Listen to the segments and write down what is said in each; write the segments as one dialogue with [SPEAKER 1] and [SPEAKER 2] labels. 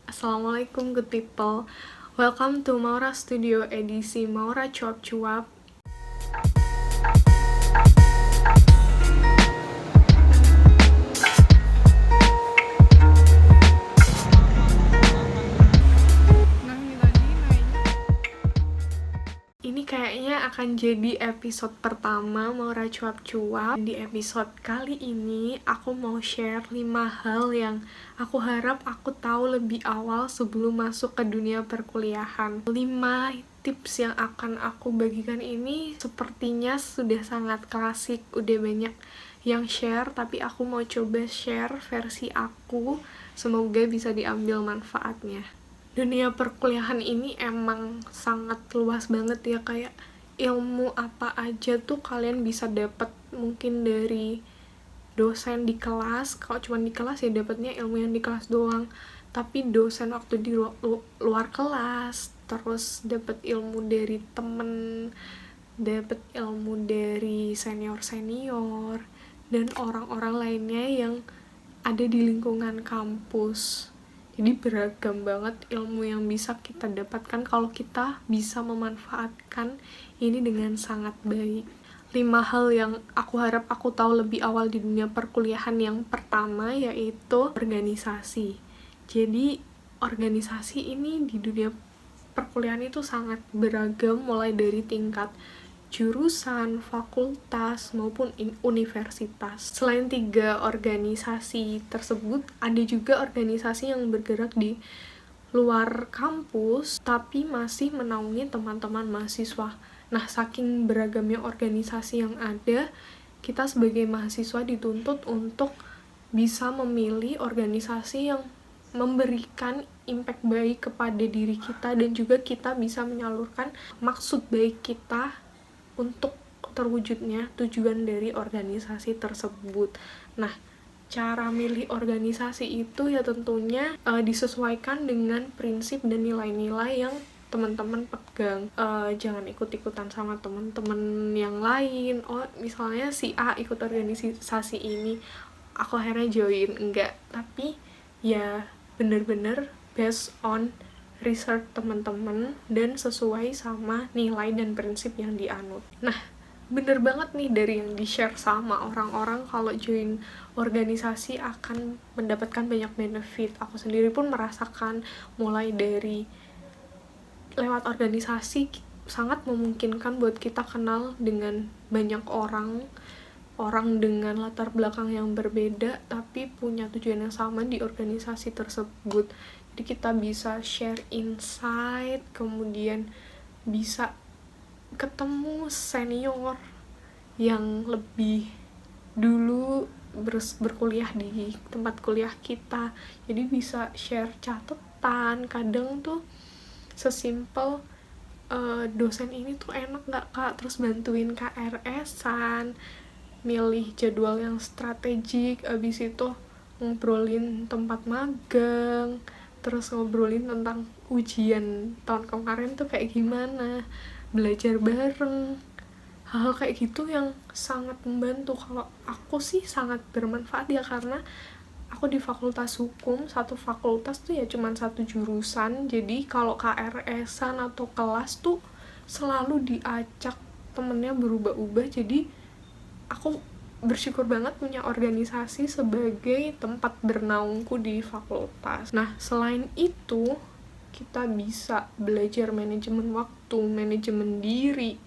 [SPEAKER 1] Assalamualaikum good people. Welcome to Maura Studio edisi Maura Cuap-Cuap. Ini kayaknya akan jadi episode pertama Maura Cuap-Cuap. Di episode kali ini aku mau share 5 hal yang aku harap aku tahu lebih awal sebelum masuk ke dunia perkuliahan. 5 tips yang akan aku bagikan ini sepertinya sudah sangat klasik, udah banyak yang share, tapi aku mau coba share versi aku, semoga bisa diambil manfaatnya. Dunia perkuliahan ini emang sangat luas banget ya, kayak ilmu apa aja tuh kalian bisa dapat, mungkin dari dosen di kelas. Kalau cuma di kelas ya dapatnya ilmu yang di kelas doang, tapi dosen waktu di luar kelas, terus dapat ilmu dari temen, dapat ilmu dari senior-senior dan orang-orang lainnya yang ada di lingkungan kampus. Jadi beragam banget ilmu yang bisa kita dapatkan kalau kita bisa memanfaatkan ini dengan sangat baik. 5 hal yang aku harap aku tahu lebih awal di dunia perkuliahan. Yang pertama yaitu organisasi. Jadi organisasi ini di dunia perkuliahan itu sangat beragam, mulai dari tingkat jurusan, fakultas, maupun universitas. Selain 3 organisasi tersebut, ada juga organisasi yang bergerak di luar kampus, tapi masih menaungi teman-teman mahasiswa. Nah, saking beragamnya organisasi yang ada, kita sebagai mahasiswa dituntut untuk bisa memilih organisasi yang memberikan impact baik kepada diri kita, dan juga kita bisa menyalurkan maksud baik kita untuk terwujudnya tujuan dari organisasi tersebut. Nah, cara milih organisasi itu ya tentunya disesuaikan dengan prinsip dan nilai-nilai yang teman-teman pegang. Jangan ikut-ikutan sama teman-teman yang lain. Oh, misalnya si A ikut organisasi ini, aku akhirnya join. Enggak, tapi ya bener-bener based on research teman-teman dan sesuai sama nilai dan prinsip yang dianut. Nah, bener banget nih dari yang di-share sama orang-orang kalau join organisasi akan mendapatkan banyak benefit. Aku sendiri pun merasakan, mulai dari lewat organisasi sangat memungkinkan buat kita kenal dengan banyak orang dengan latar belakang yang berbeda tapi punya tujuan yang sama di organisasi tersebut. Jadi kita bisa share insight, kemudian bisa ketemu senior yang lebih dulu berkuliah di tempat kuliah kita, jadi bisa share catatan. Kadang tuh sesimpel dosen ini tuh enak gak kak, terus bantuin KRS-an, milih jadwal yang strategik, abis itu ngobrolin tempat magang, terus ngobrolin tentang ujian tahun kemarin tuh kayak gimana, belajar bareng. Hal-hal kayak gitu yang sangat membantu. Kalau aku sih sangat bermanfaat ya, karena aku di fakultas hukum, satu fakultas tuh ya cuman satu jurusan, jadi kalau KRS-an atau kelas tuh selalu diacak, temennya berubah-ubah. Jadi aku bersyukur banget punya organisasi sebagai tempat bernaungku di fakultas. Nah, selain itu, kita bisa belajar manajemen waktu, manajemen diri,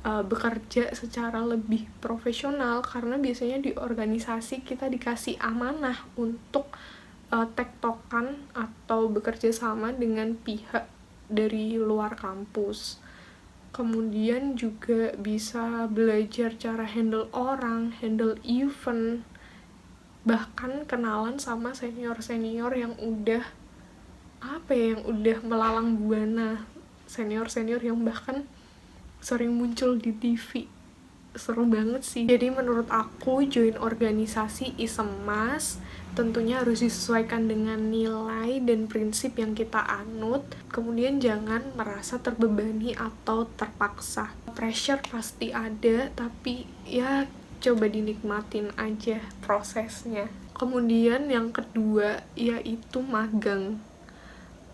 [SPEAKER 1] bekerja secara lebih profesional, karena biasanya di organisasi kita dikasih amanah untuk tektokan atau bekerja sama dengan pihak dari luar kampus. Kemudian juga bisa belajar cara handle orang, handle event, bahkan kenalan sama senior-senior yang udah yang udah melalang buana, senior-senior yang bahkan sering muncul di TV. Seru banget sih. Jadi menurut aku join organisasi is a must. Tentunya harus disesuaikan dengan nilai dan prinsip yang kita anut. Kemudian jangan merasa terbebani atau terpaksa. Pressure pasti ada, tapi ya coba dinikmatin aja prosesnya. Kemudian yang kedua yaitu magang.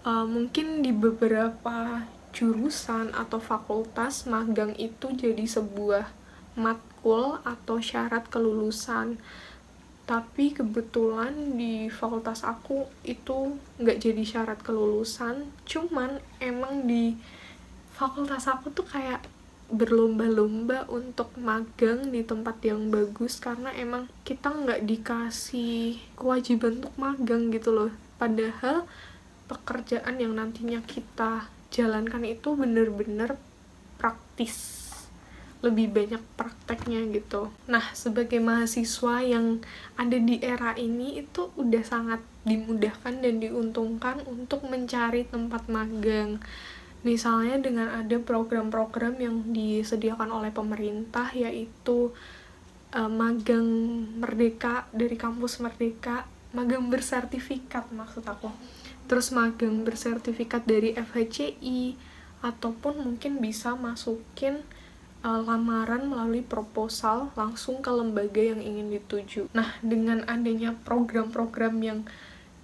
[SPEAKER 1] Mungkin di beberapa jurusan atau fakultas magang itu jadi sebuah matkul atau syarat kelulusan. Tapi kebetulan di fakultas aku itu nggak jadi syarat kelulusan, cuman emang di fakultas aku tuh kayak berlomba-lomba untuk magang di tempat yang bagus, karena emang kita nggak dikasih kewajiban untuk magang gitu loh. Padahal pekerjaan yang nantinya kita jalankan itu bener-bener praktis, lebih banyak prakteknya gitu. Nah, sebagai mahasiswa yang ada di era ini itu udah sangat dimudahkan dan diuntungkan untuk mencari tempat magang. Misalnya dengan ada program-program yang disediakan oleh pemerintah, yaitu magang merdeka dari kampus Merdeka, magang bersertifikat maksud aku. Terus magang bersertifikat dari FHCI, ataupun mungkin bisa masukin lamaran melalui proposal langsung ke lembaga yang ingin dituju. Nah, dengan adanya program-program yang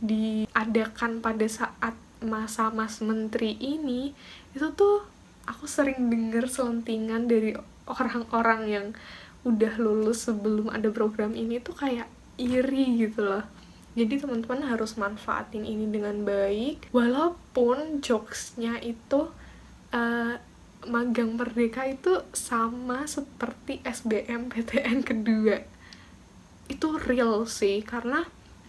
[SPEAKER 1] diadakan pada saat masa Mas Menteri ini, itu tuh aku sering dengar selentingan dari orang-orang yang udah lulus sebelum ada program ini tuh kayak iri gitu loh. Jadi teman-teman harus manfaatin ini dengan baik, walaupun jokesnya itu magang merdeka itu sama seperti SBMPTN kedua. Itu real sih, karena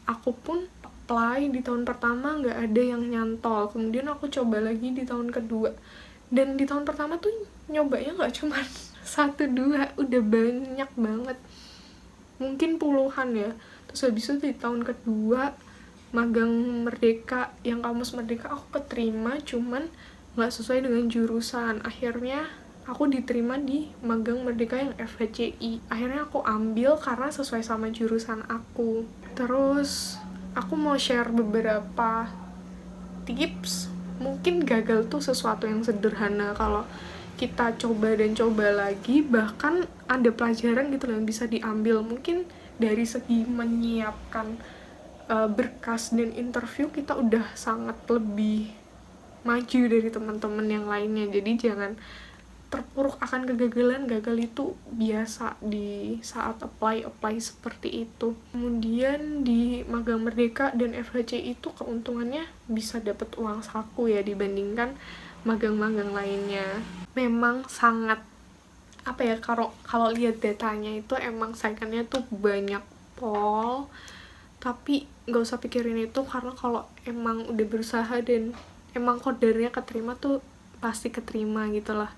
[SPEAKER 1] aku pun apply di tahun pertama nggak ada yang nyantol, kemudian aku coba lagi di tahun kedua, dan di tahun pertama tuh nyobanya nggak cuma 1-2, udah banyak banget, mungkin puluhan ya. Terus habis itu di tahun kedua magang merdeka yang kampus Merdeka aku keterima, cuman nggak sesuai dengan jurusan. Akhirnya aku diterima di magang merdeka yang FHCI. Akhirnya aku ambil karena sesuai sama jurusan aku. Terus aku mau share beberapa tips. Mungkin gagal tuh sesuatu yang sederhana, kalau kita coba dan coba lagi, bahkan ada pelajaran gitu loh yang bisa diambil. Mungkin dari segi menyiapkan berkas dan interview kita udah sangat lebih maju dari teman-teman yang lainnya. Jadi jangan terpuruk akan kegagalan. Gagal itu biasa di saat apply seperti itu. Kemudian di magang merdeka dan FHC itu keuntungannya bisa dapat uang saku ya, dibandingkan magang-magang lainnya. Memang sangat kalau lihat datanya itu emang saingannya tuh banyak pol, tapi nggak usah pikirin itu, karena kalau emang udah berusaha dan emang kodarnya keterima tuh pasti keterima gitu lah.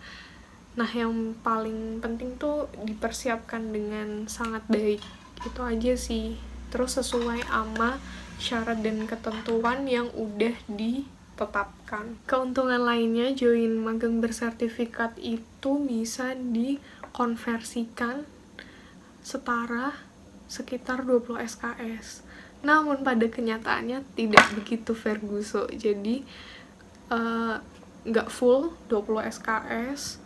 [SPEAKER 1] Nah, yang paling penting tuh dipersiapkan dengan sangat baik, itu aja sih. Terus sesuai sama syarat dan ketentuan yang udah ditetapkan. Keuntungan lainnya join magang bersertifikat itu bisa dikonversikan setara sekitar 20 SKS. Namun pada kenyataannya tidak begitu Ferguso. Jadi nggak full 20 SKS.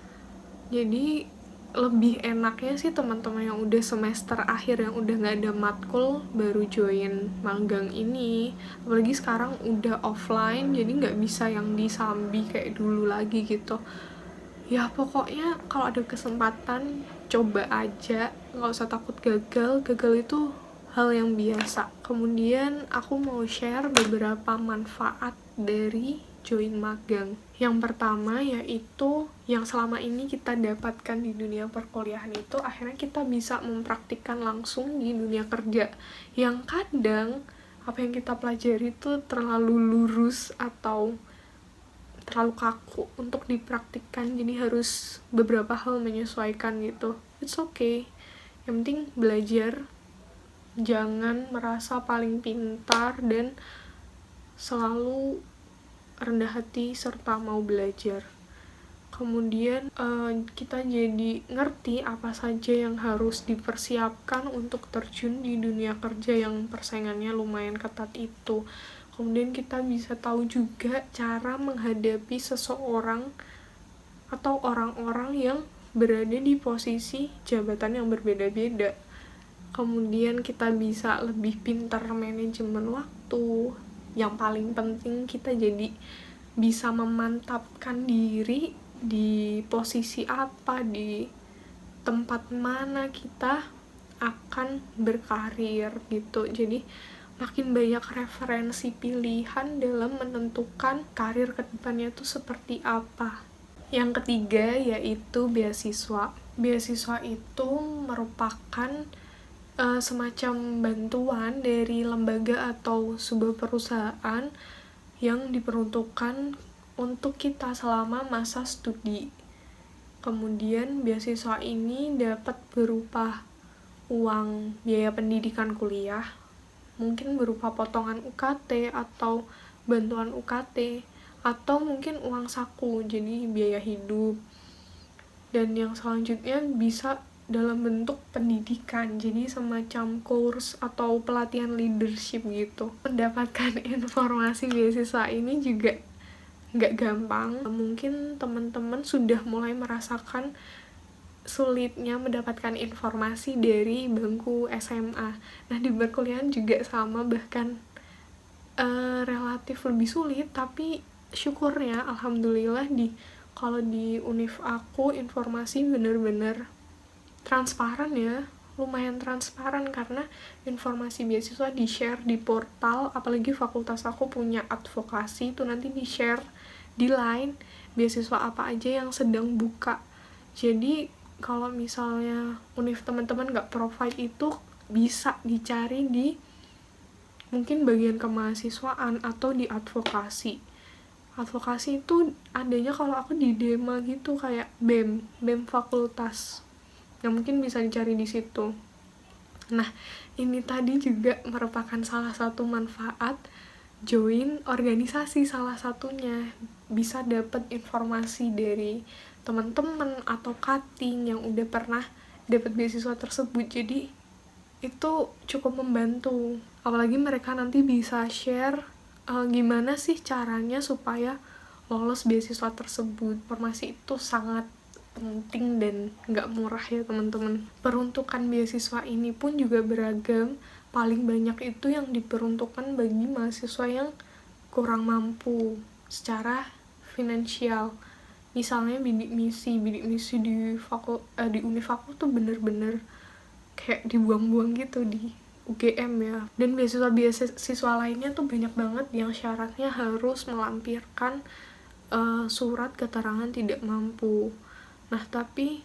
[SPEAKER 1] Jadi lebih enaknya sih teman-teman yang udah semester akhir, yang udah nggak ada matkul, baru join magang ini. Apalagi sekarang udah offline, jadi nggak bisa yang disambi kayak dulu lagi gitu. Ya pokoknya kalau ada kesempatan coba aja, nggak usah takut gagal itu hal yang biasa. Kemudian aku mau share beberapa manfaat dari join magang. Yang pertama yaitu yang selama ini kita dapatkan di dunia perkuliahan itu akhirnya kita bisa mempraktikkan langsung di dunia kerja, yang kadang apa yang kita pelajari itu terlalu lurus atau terlalu kaku untuk dipraktikkan, jadi harus beberapa hal menyesuaikan gitu. It's okay, yang penting belajar, jangan merasa paling pintar dan selalu rendah hati serta mau belajar. Kemudian kita jadi ngerti apa saja yang harus dipersiapkan untuk terjun di dunia kerja yang persaingannya lumayan ketat itu. Kemudian kita bisa tahu juga cara menghadapi seseorang atau orang-orang yang berada di posisi jabatan yang berbeda-beda. Kemudian kita bisa lebih pintar manajemen waktu, yang paling penting kita jadi bisa memantapkan diri di posisi apa, di tempat mana kita akan berkarir gitu. Jadi makin banyak referensi pilihan dalam menentukan karir kedepannya itu seperti apa. Yang ketiga yaitu beasiswa. Beasiswa itu merupakan semacam bantuan dari lembaga atau sebuah perusahaan yang diperuntukkan untuk kita selama masa studi. Kemudian beasiswa ini dapat berupa uang biaya pendidikan kuliah, mungkin berupa potongan UKT atau bantuan UKT, atau mungkin uang saku, jadi biaya hidup. Dan yang selanjutnya bisa dalam bentuk pendidikan, jadi semacam course atau pelatihan leadership gitu. Mendapatkan informasi beasiswa ini juga nggak gampang. Mungkin teman-teman sudah mulai merasakan sulitnya mendapatkan informasi dari bangku SMA. Nah, di perkuliahan juga sama, bahkan relatif lebih sulit, tapi syukurnya alhamdulillah kalau di univ aku informasi bener-bener transparan ya, lumayan transparan, karena informasi beasiswa di-share di portal, apalagi fakultas aku punya advokasi, itu nanti di-share di line beasiswa apa aja yang sedang buka. Jadi kalau misalnya univ teman-teman nggak provide itu, bisa dicari di mungkin bagian kemahasiswaan atau di advokasi. Advokasi itu adanya kalau aku di Dema gitu, kayak BEM fakultas. Yang mungkin bisa dicari di situ. Nah, ini tadi juga merupakan salah satu manfaat join organisasi, salah satunya bisa dapat informasi dari teman-teman atau cutting yang udah pernah dapat beasiswa tersebut. Jadi itu cukup membantu, apalagi mereka nanti bisa share gimana sih caranya supaya lolos beasiswa tersebut. Informasi itu sangat penting dan nggak murah ya teman-teman. Peruntukan beasiswa ini pun juga beragam. Paling banyak itu yang diperuntukkan bagi mahasiswa yang kurang mampu secara finansial. Misalnya bidik misi di univ aku tuh bener-bener kayak dibuang-buang gitu di UGM ya. Dan beasiswa lainnya tuh banyak banget yang syaratnya harus melampirkan surat keterangan tidak mampu. Nah, tapi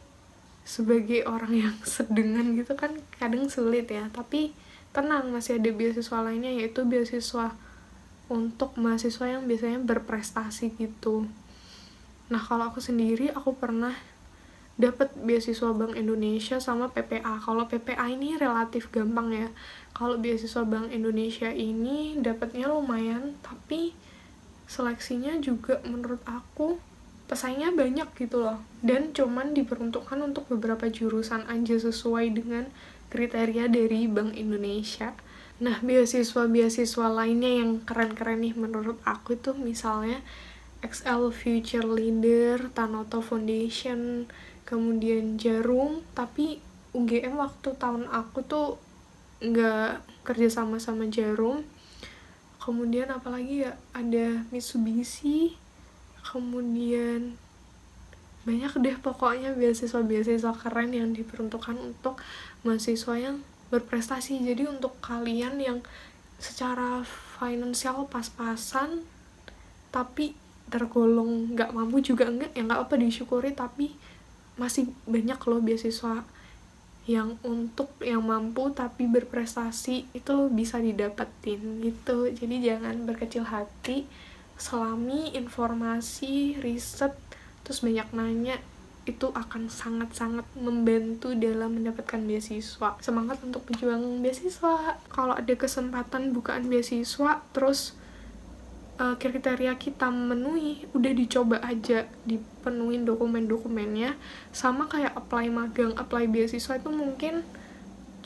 [SPEAKER 1] sebagai orang yang sedengan gitu kan kadang sulit ya. Tapi tenang, masih ada beasiswa lainnya, yaitu beasiswa untuk mahasiswa yang biasanya berprestasi gitu. Nah, kalau aku sendiri, aku pernah dapat beasiswa Bank Indonesia sama PPA. Kalau PPA ini relatif gampang ya. Kalau beasiswa Bank Indonesia ini dapatnya lumayan, tapi seleksinya juga menurut aku pesaingnya banyak gitu loh, dan cuman diperuntukkan untuk beberapa jurusan aja sesuai dengan kriteria dari Bank Indonesia. Nah, beasiswa lainnya yang keren-keren nih menurut aku itu misalnya XL Future Leader, Tanoto Foundation, kemudian Jarum, tapi UGM waktu tahun aku tuh nggak kerja sama Jarum. Kemudian apalagi ya, ada Mitsubishi, kemudian banyak deh pokoknya beasiswa keren yang diperuntukkan untuk mahasiswa yang berprestasi. Jadi untuk kalian yang secara finansial pas-pasan tapi tergolong nggak mampu juga enggak, ya nggak apa, disyukuri, tapi masih banyak loh beasiswa yang untuk yang mampu tapi berprestasi itu bisa didapetin gitu. Jadi jangan berkecil hati, selami informasi, riset, terus banyak nanya, itu akan sangat-sangat membantu dalam mendapatkan beasiswa. Semangat untuk berjuang beasiswa. Kalau ada kesempatan bukaan beasiswa, terus kriteria kita memenuhi, udah dicoba aja, dipenuhin dokumen-dokumennya. Sama kayak apply magang, apply beasiswa itu mungkin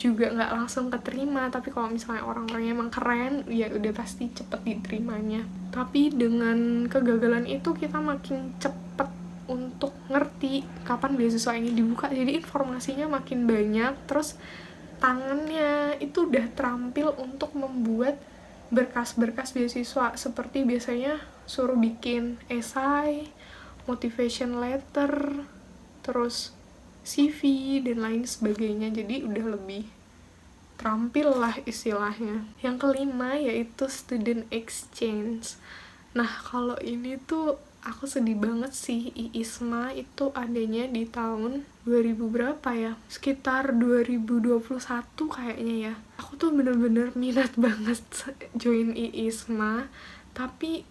[SPEAKER 1] juga nggak langsung keterima, tapi kalau misalnya orang-orangnya emang keren, ya udah pasti cepet diterimanya. Tapi dengan kegagalan itu kita makin cepet untuk ngerti kapan beasiswa ini dibuka, jadi informasinya makin banyak, terus tangannya itu udah terampil untuk membuat berkas-berkas beasiswa, seperti biasanya suruh bikin esai, motivation letter, terus CV dan lain sebagainya. Jadi udah lebih terampil lah istilahnya. Yang kelima yaitu student exchange. Nah, kalau ini tuh aku sedih banget sih. IISMA itu adanya di tahun 2000 berapa ya? Sekitar 2021 kayaknya ya. Aku tuh bener-bener minat banget join IISMA, tapi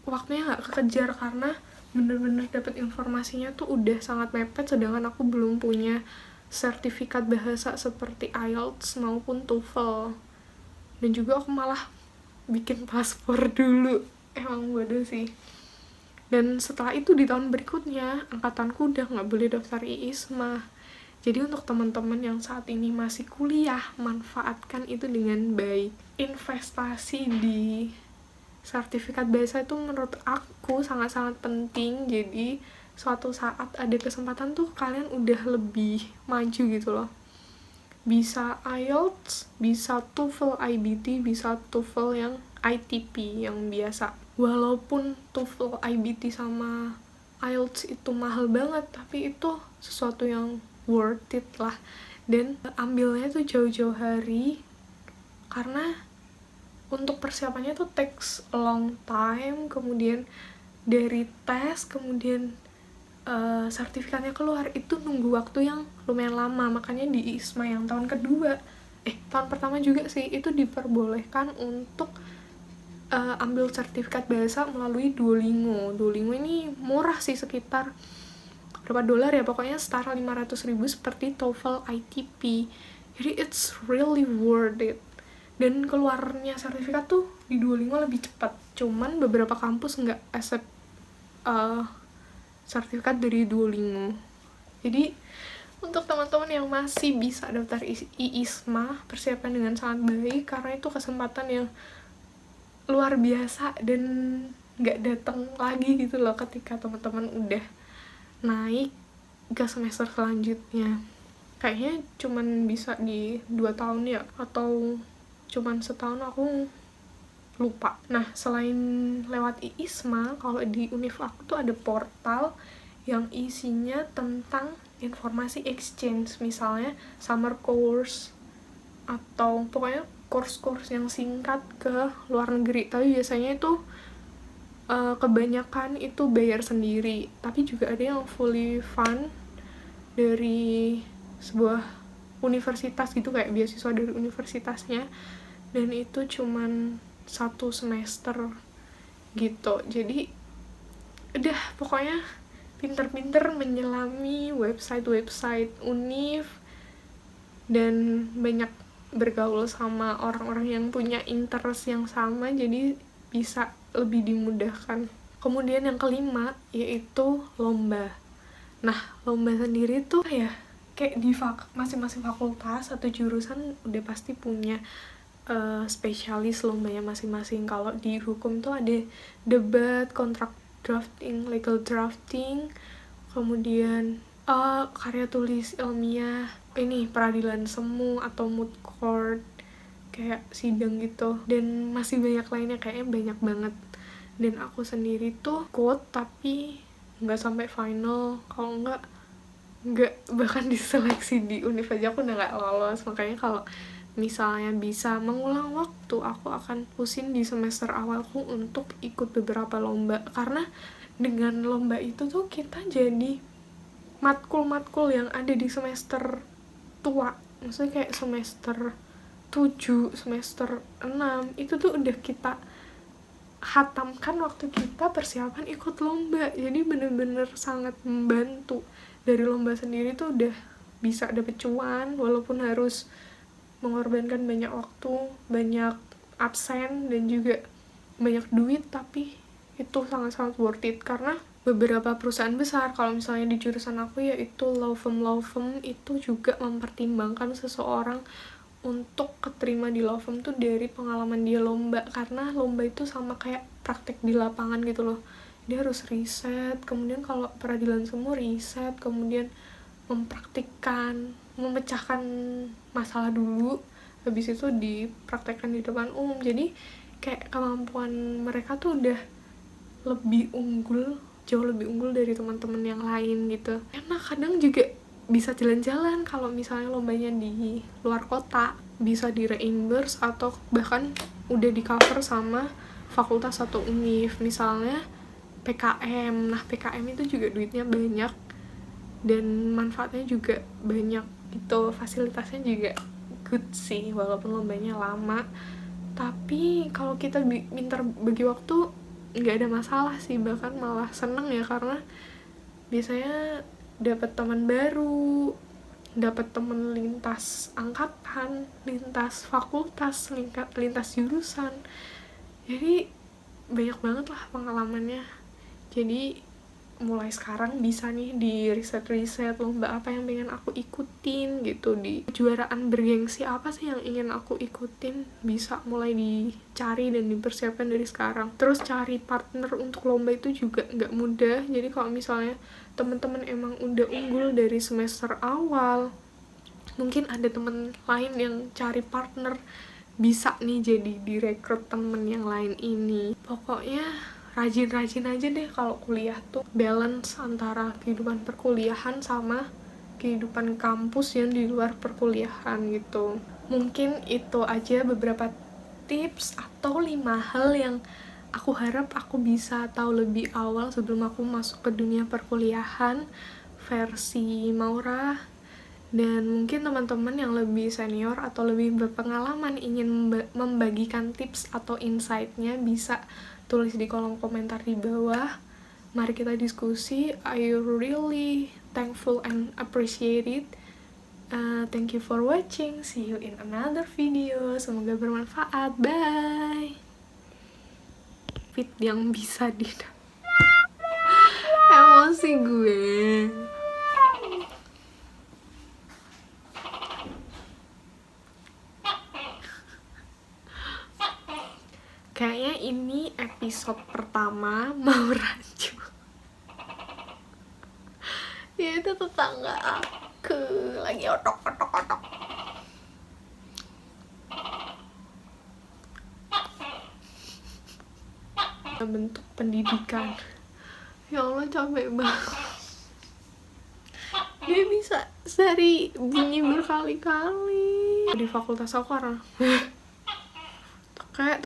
[SPEAKER 1] waktunya nggak kekejar karena bener-bener dapet informasinya tuh udah sangat mepet, sedangkan aku belum punya sertifikat bahasa seperti IELTS maupun TOEFL. Dan juga aku malah bikin paspor dulu. Emang bodoh sih. Dan setelah itu di tahun berikutnya angkatanku udah nggak boleh daftar IISMA. Jadi untuk teman-teman yang saat ini masih kuliah, manfaatkan itu dengan baik. Investasi di sertifikat bahasa itu menurut aku sangat-sangat penting. Jadi suatu saat ada kesempatan tuh kalian udah lebih maju gitu loh. Bisa IELTS, bisa TOEFL IBT, bisa TOEFL yang ITP yang biasa. Walaupun TOEFL IBT sama IELTS itu mahal banget, tapi itu sesuatu yang worth it lah. Dan ambilnya tuh jauh-jauh hari, karena untuk persiapannya tuh takes a long time, kemudian dari tes, kemudian sertifikatnya keluar, itu nunggu waktu yang lumayan lama. Makanya di ISMA yang tahun kedua, tahun pertama juga sih, itu diperbolehkan untuk ambil sertifikat bahasa melalui Duolingo. Duolingo ini murah sih, sekitar berapa dolar ya, pokoknya setara 500.000 seperti TOEFL ITP. Jadi it's really worth it. Dan keluarnya sertifikat tuh di Duolingo lebih cepat. Cuman beberapa kampus nggak accept sertifikat dari Duolingo. Jadi untuk teman-teman yang masih bisa daftar IISMA, persiapan dengan sangat baik, karena itu kesempatan yang luar biasa dan nggak datang lagi gitu loh ketika teman-teman udah naik ke semester selanjutnya. Kayaknya cuman bisa di 2 tahun ya, atau cuman setahun, aku lupa. Nah, selain lewat IISMA, kalau di univ aku tuh ada portal yang isinya tentang informasi exchange, misalnya summer course atau pokoknya course-course yang singkat ke luar negeri. Tapi biasanya itu kebanyakan itu bayar sendiri, tapi juga ada yang fully fund dari sebuah universitas gitu, kayak beasiswa dari universitasnya, dan itu cuman 1 semester gitu. Jadi udah pokoknya pinter-pinter menyelami website-website univ dan banyak bergaul sama orang-orang yang punya interest yang sama, jadi bisa lebih dimudahkan. Kemudian yang kelima yaitu lomba. Nah, lomba sendiri tuh ya kayak di masing-masing fakultas atau jurusan udah pasti punya spesialis lombanya masing-masing. Kalau di hukum tuh ada debat, kontrak drafting, legal drafting, kemudian karya tulis ilmiah, ini peradilan semu atau moot court, kayak sidang gitu, dan masih banyak lainnya, kayaknya banyak banget. Dan aku sendiri tuh ikut tapi nggak sampai final. Kalau nggak bahkan diseleksi di univ aja aku udah nggak lolos. Makanya kalau misalnya bisa mengulang waktu, aku akan pusin di semester awalku untuk ikut beberapa lomba, karena dengan lomba itu tuh kita jadi matkul-matkul yang ada di semester tua, maksudnya kayak semester 7, semester 6, itu tuh udah kita hatamkan waktu kita persiapan ikut lomba. Jadi bener-bener sangat membantu. Dari lomba sendiri tuh udah bisa dapet cuan, walaupun harus mengorbankan banyak waktu, banyak absen, dan juga banyak duit, tapi itu sangat-sangat worth it. Karena beberapa perusahaan besar, kalau misalnya di jurusan aku yaitu law firm itu juga mempertimbangkan seseorang untuk keterima di law firm tuh dari pengalaman dia lomba, karena lomba itu sama kayak praktek di lapangan gitu loh. Dia harus riset, kemudian kalau peradilan semu riset, kemudian mempraktikkan, memecahkan masalah dulu, habis itu dipraktekkan di depan umum. Jadi kayak kemampuan mereka tuh udah lebih unggul, jauh lebih unggul dari teman-teman yang lain gitu. Karena kadang juga bisa jalan-jalan kalau misalnya lombanya di luar kota, bisa di reimburse atau bahkan udah di cover sama fakultas atau univ. Misalnya PKM, nah PKM itu juga duitnya banyak dan manfaatnya juga banyak gitu, fasilitasnya juga good sih walaupun lombanya lama. Tapi kalau kita pintar bagi waktu nggak ada masalah sih, bahkan malah seneng ya, karena biasanya dapat teman baru, dapat teman lintas angkatan, lintas fakultas, lintas jurusan. Jadi banyak banget lah pengalamannya. Jadi mulai sekarang bisa nih di riset lomba apa yang pengen aku ikutin gitu, di kejuaraan bergengsi apa sih yang ingin aku ikutin, bisa mulai dicari dan dipersiapkan dari sekarang. Terus cari partner untuk lomba itu juga nggak mudah, jadi kalau misalnya teman-teman emang udah unggul dari semester awal, mungkin ada temen lain yang cari partner, bisa nih jadi direkrut temen yang lain ini. Pokoknya rajin-rajin aja deh kalau kuliah tuh, balance antara kehidupan perkuliahan sama kehidupan kampus yang di luar perkuliahan gitu. Mungkin itu aja beberapa tips atau 5 hal yang aku harap aku bisa tahu lebih awal sebelum aku masuk ke dunia perkuliahan versi Maura. Dan mungkin teman-teman yang lebih senior atau lebih berpengalaman ingin membagikan tips atau insight-nya bisa tulis di kolom komentar di bawah. Mari kita diskusi. I really thankful and appreciate it. Thank you for watching. See you in another video. Semoga bermanfaat. Bye. Fit yang bisa di emosi gue. Kayaknya ini episode pertama mau rancu. Ya itu tetangga aku lagi otok. Bentuk pendidikan. Ya Allah, capek banget. Dia bisa sehari bunyi berkali-kali di fakultas aku karena kayak